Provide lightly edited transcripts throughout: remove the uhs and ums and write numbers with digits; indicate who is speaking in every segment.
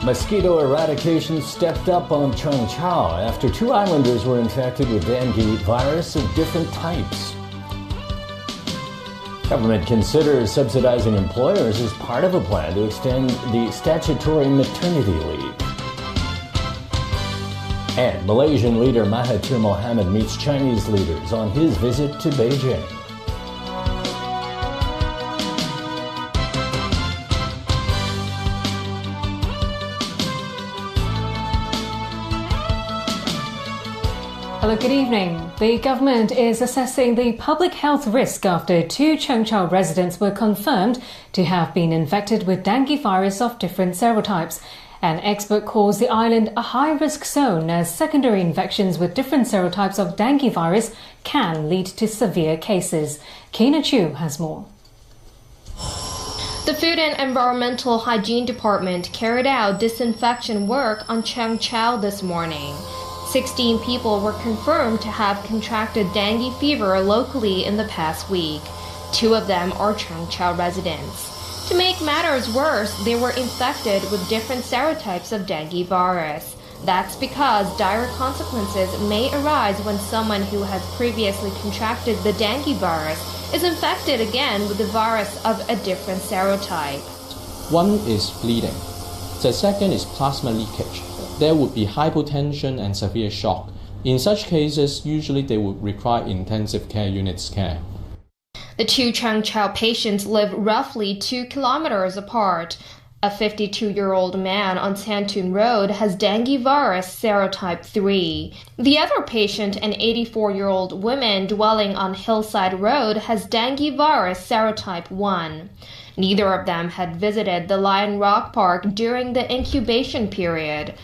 Speaker 1: Mosquito eradication stepped up on Changchao after 2 islanders were infected with dengue virus of different types. Government considers subsidizing employers as part of a plan to extend the statutory maternity leave. And Malaysian leader Mahathir Mohamad meets Chinese leaders on his visit to Beijing.
Speaker 2: Hello, good evening. The government is assessing the public health risk after 2 Changchao residents were confirmed to have been infected with dengue virus of different serotypes. An expert calls the island a high-risk zone as secondary infections with different serotypes of dengue virus can lead to severe cases. Kina Chu has more.
Speaker 3: The Food and Environmental Hygiene Department carried out disinfection work on Changchao this morning. 16 people were confirmed to have contracted dengue fever locally in the past week. 2 of them are Changchao residents. To make matters worse, they were infected with different serotypes of dengue virus. That's because dire consequences may arise when someone who has previously contracted the dengue virus is infected again with the virus of a different serotype.
Speaker 4: One is bleeding. The second is plasma leakage. There would be hypotension and severe shock. In such cases, usually they would require intensive care units care.
Speaker 3: The 2 Changchao patients live roughly 2 kilometers apart. A 52-year-old man on Santun Road has dengue virus serotype 3. The other patient, an 84-year-old woman dwelling on Hillside Road, has dengue virus serotype 1. Neither of them had visited the Lion Rock Park during the incubation period.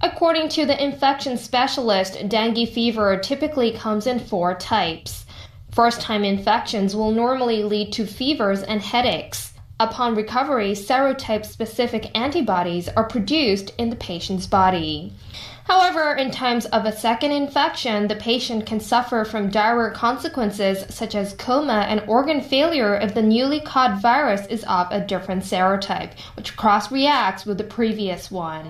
Speaker 3: According to the infection specialist, dengue fever typically comes in 4 types. First-time infections will normally lead to fevers and headaches. Upon recovery, serotype-specific antibodies are produced in the patient's body. However, in times of a second infection, the patient can suffer from dire consequences such as coma and organ failure if the newly caught virus is of a different serotype, which cross-reacts with the previous one.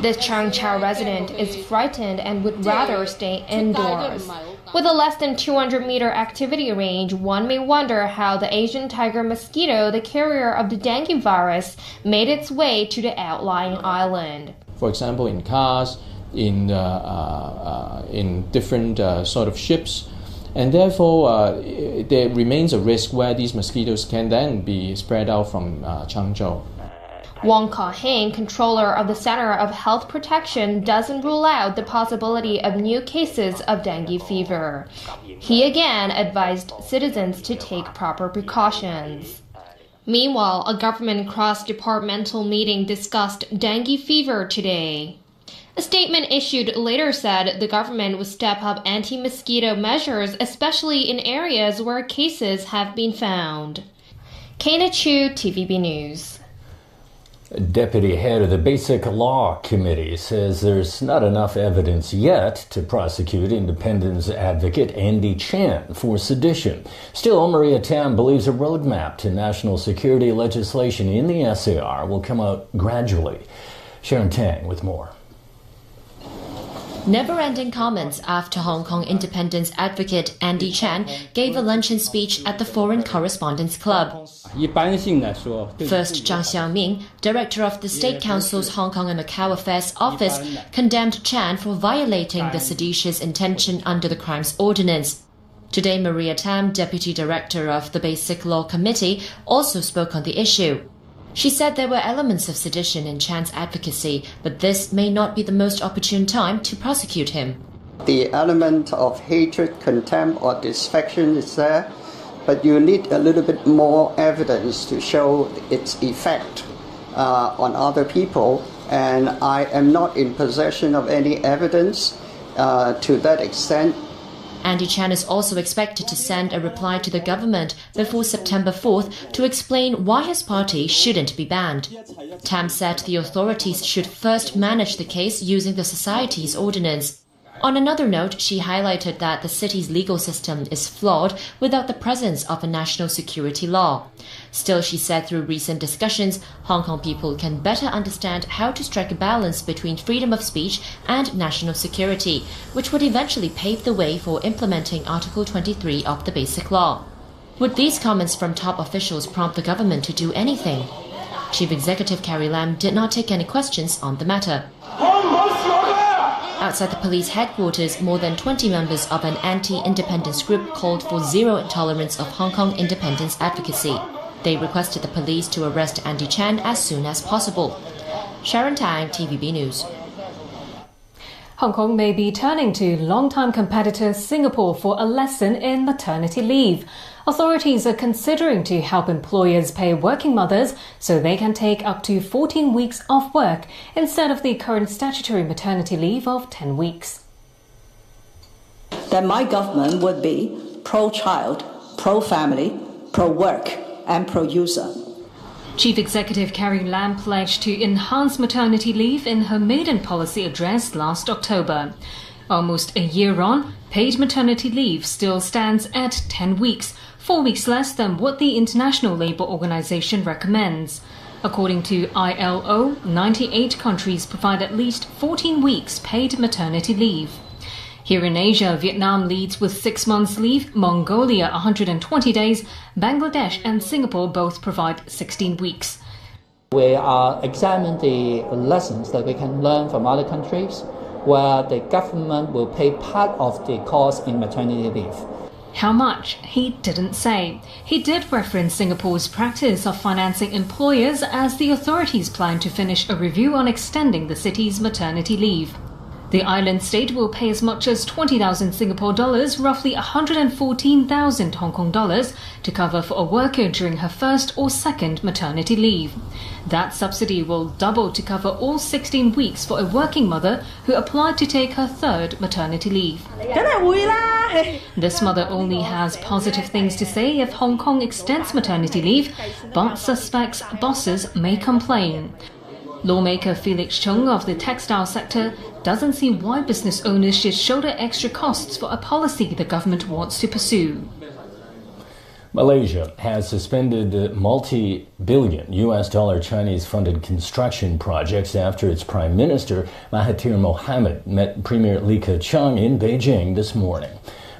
Speaker 3: This Changchao resident is frightened and would rather stay indoors. With a less than 200-meter activity range, one may wonder how the Asian tiger mosquito, the carrier of the dengue virus, made its way to the outlying island.
Speaker 4: For example, in cars, in different sort of ships, and therefore there remains a risk where these mosquitoes can then be spread out from Changzhou.
Speaker 3: Wong Ka-heng, controller of the Center of Health Protection, doesn't rule out the possibility of new cases of dengue fever. He again advised citizens to take proper precautions. Meanwhile, a government cross-departmental meeting discussed dengue fever today. A statement issued later said the government would step up anti-mosquito measures, especially in areas where cases have been found. Kana Chu, TVB News.
Speaker 1: Deputy head of the Basic Law Committee says there's not enough evidence yet to prosecute independence advocate Andy Chan for sedition. Still, Maria Tam believes a roadmap to national security legislation in the SAR will come out gradually. Sharon Tang with more.
Speaker 5: Never-ending comments after Hong Kong independence advocate Andy Chan gave a luncheon speech at the Foreign Correspondents' Club. First, Zhang Xiaoming, director of the State Council's Hong Kong and Macau Affairs Office, condemned Chan for violating the seditious intention under the Crimes Ordinance. Today, Maria Tam, deputy director of the Basic Law Committee, also spoke on the issue. She said there were elements of sedition in Chan's advocacy, but this may not be the most opportune time to prosecute him.
Speaker 6: The element of hatred, contempt, or disaffection is there, but you need a little bit more evidence to show its effect on other people, and I am not in possession of any evidence to that extent.
Speaker 5: Andy Chan is also expected to send a reply to the government before September 4th to explain why his party shouldn't be banned. Tam said the authorities should first manage the case using the society's ordinance. On another note, she highlighted that the city's legal system is flawed without the presence of a national security law. Still, she said through recent discussions, Hong Kong people can better understand how to strike a balance between freedom of speech and national security, which would eventually pave the way for implementing Article 23 of the Basic Law. Would these comments from top officials prompt the government to do anything? Chief Executive Carrie Lam did not take any questions on the matter. Outside the police headquarters, more than 20 members of an anti-independence group called for zero tolerance of Hong Kong independence advocacy. They requested the police to arrest Andy Chan as soon as possible. Sharon Tang, TVB News.
Speaker 2: Hong Kong may be turning to longtime competitor Singapore for a lesson in maternity leave. Authorities are considering to help employers pay working mothers so they can take up to 14 weeks off work instead of the current statutory maternity leave of 10 weeks.
Speaker 7: That my government would be pro-child, pro-family, pro-work and pro-user.
Speaker 2: Chief Executive Carrie Lam pledged to enhance maternity leave in her maiden policy address last October. Almost a year on, paid maternity leave still stands at 10 weeks, 4 weeks less than what the International Labour Organization recommends. According to ILO, 98 countries provide at least 14 weeks paid maternity leave. Here in Asia, Vietnam leads with 6 months leave, Mongolia 120 days, Bangladesh and Singapore both provide 16 weeks.
Speaker 8: We are examining the lessons that we can learn from other countries where the government will pay part of the cost in maternity leave.
Speaker 2: How much? He didn't say. He did reference Singapore's practice of financing employers as the authorities plan to finish a review on extending the city's maternity leave. The island state will pay as much as 20,000 Singapore dollars, roughly 114,000 Hong Kong dollars, to cover for a worker during her first or second maternity leave. That subsidy will double to cover all 16 weeks for a working mother who applied to take her third maternity leave. This mother only has positive things to say if Hong Kong extends maternity leave, but suspects bosses may complain. Lawmaker Felix Chung of the textile sector doesn't see why business owners should shoulder extra costs for a policy the government wants to pursue.
Speaker 1: Malaysia has suspended multi-billion US dollar Chinese-funded construction projects after its Prime Minister Mahathir Mohamad met Premier Li Keqiang in Beijing this morning.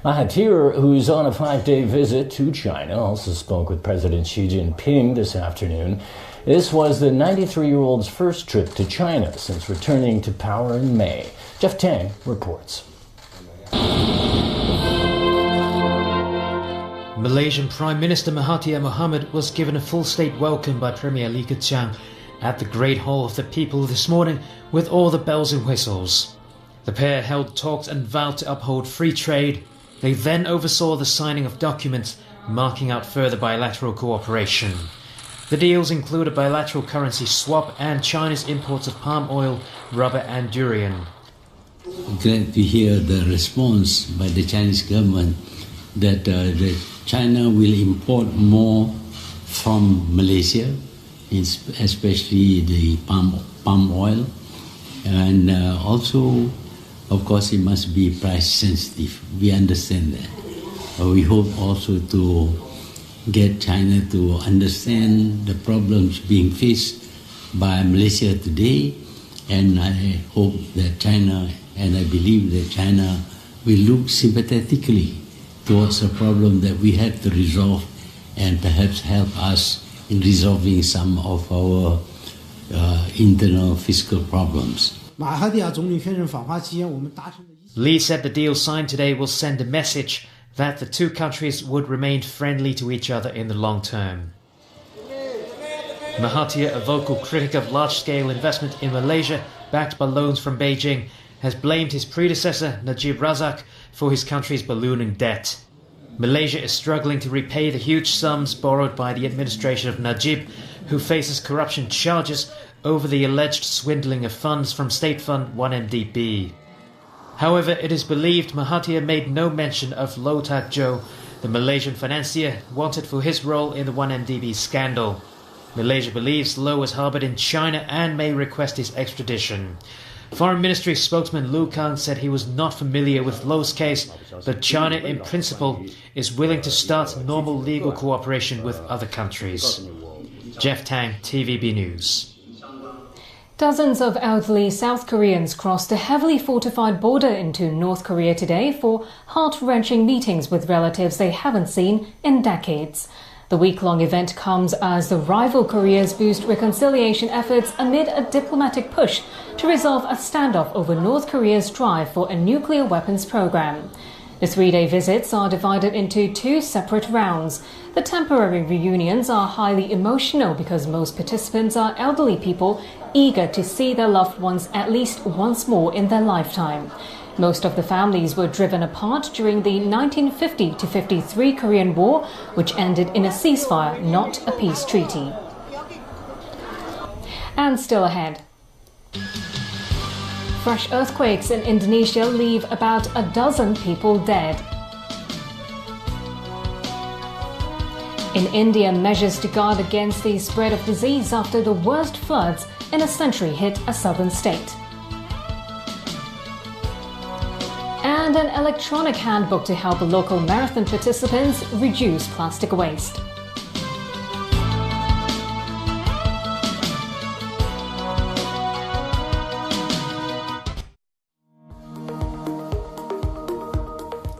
Speaker 1: Mahathir, who's on a 5-day visit to China, also spoke with President Xi Jinping this afternoon. This was the 93-year-old's first trip to China since returning to power in May. Jeff Tang reports.
Speaker 9: Malaysian Prime Minister Mahathir Mohamad was given a full state welcome by Premier Li Keqiang at the Great Hall of the People this morning with all the bells and whistles. The pair held talks and vowed to uphold free trade. They then oversaw the signing of documents marking out further bilateral cooperation. The deals include a bilateral currency swap and China's imports of palm oil, rubber and durian.
Speaker 10: Glad to hear the response by the Chinese government that China will import more from Malaysia, especially the palm oil, and also, of course, it must be price sensitive. We understand that. We hope also to get China to understand the problems being faced by Malaysia today, and I hope that China, and I believe that China will look sympathetically towards a problem that we have to resolve and perhaps help us in resolving some of our internal fiscal problems.
Speaker 9: Li said the deal signed today will send a message that the two countries would remain friendly to each other in the long term. Mahathir, a vocal critic of large-scale investment in Malaysia backed by loans from Beijing, has blamed his predecessor Najib Razak for his country's ballooning debt. Malaysia is struggling to repay the huge sums borrowed by the administration of Najib, who faces corruption charges over the alleged swindling of funds from State Fund 1MDB. However, it is believed Mahathir made no mention of Loh Tak Joe, the Malaysian financier wanted for his role in the 1MDB scandal. Malaysia believes Loh was harboured in China and may request his extradition. Foreign Ministry spokesman Lu Kang said he was not familiar with Loh's case, but China in principle is willing to start normal legal cooperation with other countries. Jeff Tang, TVB News.
Speaker 2: Dozens of elderly South Koreans crossed the heavily fortified border into North Korea today for heart-wrenching meetings with relatives they haven't seen in decades. The week-long event comes as the rival Koreas boost reconciliation efforts amid a diplomatic push to resolve a standoff over North Korea's drive for a nuclear weapons program. The three-day visits are divided into two separate rounds. The temporary reunions are highly emotional because most participants are elderly people eager to see their loved ones at least once more in their lifetime. Most of the families were driven apart during the 1950-53 Korean War, which ended in a ceasefire, not a peace treaty. And still ahead. Fresh earthquakes in Indonesia leave about a dozen people dead. In India, measures to guard against the spread of disease after the worst floods in a century hit a southern state. And an electronic handbook to help local marathon participants reduce plastic waste.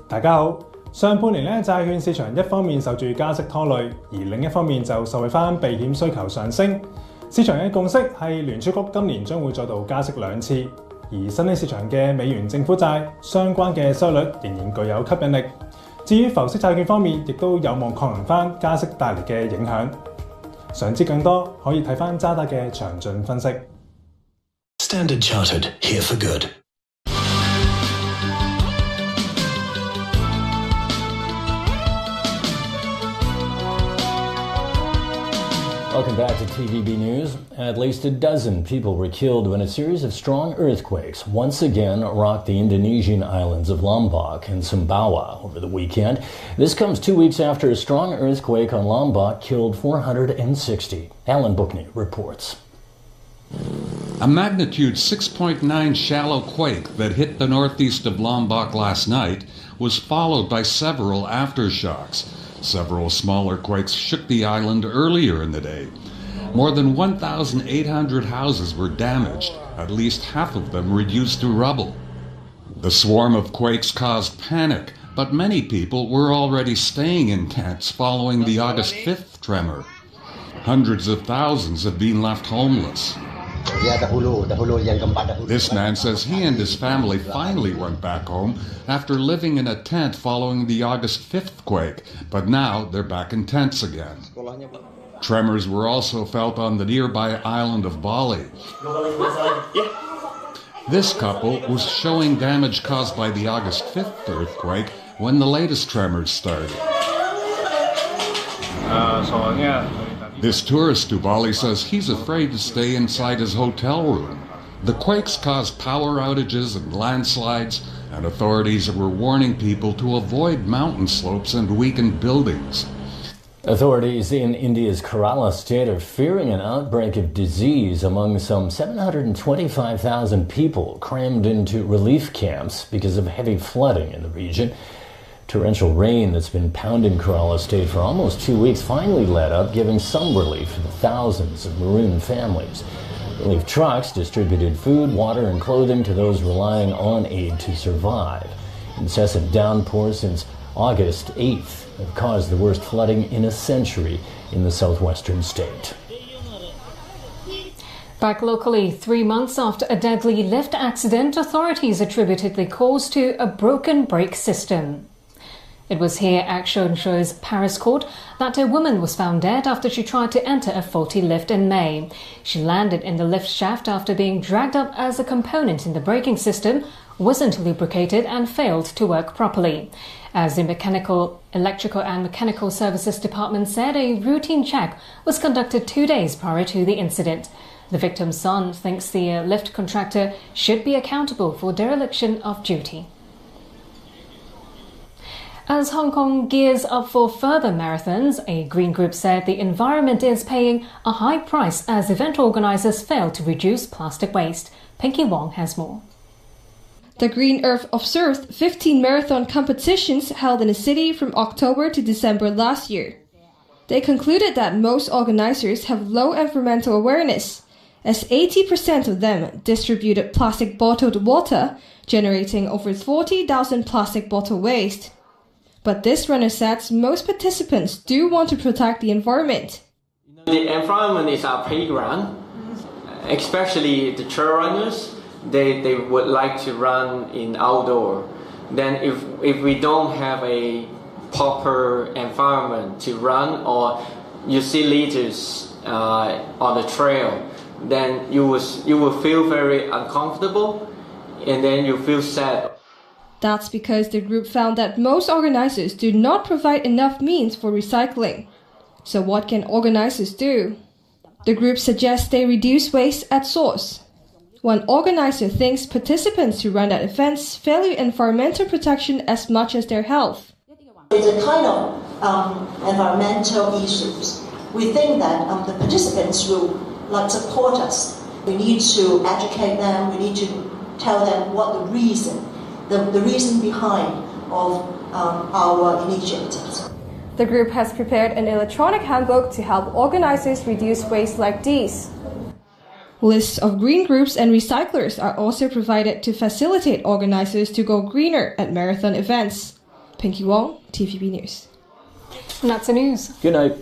Speaker 11: 大家好，上半年債券市場一方面受住加息拖累，而另一方面就受惠返避險需求上升。市場嘅共識係聯儲局今年將會再度加息2次，而新興市場嘅美元政府債相關嘅收率仍然具有吸引力。至於浮息債券方面，亦都有望抗衡返加息帶嚟嘅影響。想知更多，可以睇返渣打嘅詳盡分析。
Speaker 12: Standard Chartered, here for good.
Speaker 1: Welcome back to TVB News. At least a dozen people were killed when a series of strong earthquakes once again rocked the Indonesian islands of Lombok and Sumbawa over the weekend. This comes 2 weeks after a strong earthquake on Lombok killed 460. Alan Bookney reports.
Speaker 13: A magnitude 6.9 shallow quake that hit the northeast of Lombok last night was followed by several aftershocks. Several smaller quakes shook the island earlier in the day. More than 1,800 houses were damaged, at least half of them reduced to rubble. The swarm of quakes caused panic, but many people were already staying in tents following the August 5th tremor. Hundreds of thousands have been left homeless. This man says he and his family finally went back home after living in a tent following the August 5th quake, but now they're back in tents again. Tremors were also felt on the nearby island of Bali. This couple was showing damage caused by the August 5th earthquake when the latest tremors started. This tourist to Bali says he's afraid to stay inside his hotel room. The quakes caused power outages and landslides, and authorities were warning people to avoid mountain slopes and weakened buildings.
Speaker 1: Authorities in India's Kerala state are fearing an outbreak of disease among some 725,000 people crammed into relief camps because of heavy flooding in the region. Torrential rain that's been pounding Kerala state for almost 2 weeks finally let up, giving some relief for the thousands of marooned families. Relief trucks distributed food, water, and clothing to those relying on aid to survive. Incessant downpours since August 8th have caused the worst flooding in a century in the southwestern state.
Speaker 2: Back locally, 3 months after a deadly lift accident, authorities attributed the cause to a broken brake system. It was here action shows Paris court that a woman was found dead after she tried to enter a faulty lift in May. She landed in the lift shaft after being dragged up as a component in the braking system wasn't lubricated and failed to work properly. As the Electrical and Mechanical Services Department said, a routine check was conducted 2 days prior to the incident. The victim's son thinks the lift contractor should be accountable for dereliction of duty. As Hong Kong gears up for further marathons, a Green Group said the environment is paying a high price as event organisers fail to reduce plastic waste. Pinky Wong has more.
Speaker 3: The Green Earth observed 15 marathon competitions held in the city from October to December last year. They concluded that most organizers have low environmental awareness, as 80% of them distributed plastic bottled water, generating over 40,000 plastic bottle waste. But this runner says most participants do want to protect the environment.
Speaker 14: The environment is our playground, especially the trail runners. They would like to run in outdoor. Then if we don't have a proper environment to run, or you see litters on the trail, then you will feel very uncomfortable, and then you feel sad.
Speaker 3: That's because the group found that most organizers do not provide enough means for recycling. So what can organizers do? The group suggests they reduce waste at source. One organizer thinks participants who run at events value environmental protection as much as their health.
Speaker 15: It's a kind of environmental issues. We think that the participants will support us. We need to educate them. We need to tell them what the reason behind of our initiatives.
Speaker 3: The group has prepared an electronic handbook to help organizers reduce waste like these. Lists of green groups and recyclers are also provided to facilitate organizers to go greener at marathon events. Pinky Wong, TVB News.
Speaker 2: And that's the news.
Speaker 1: Good night.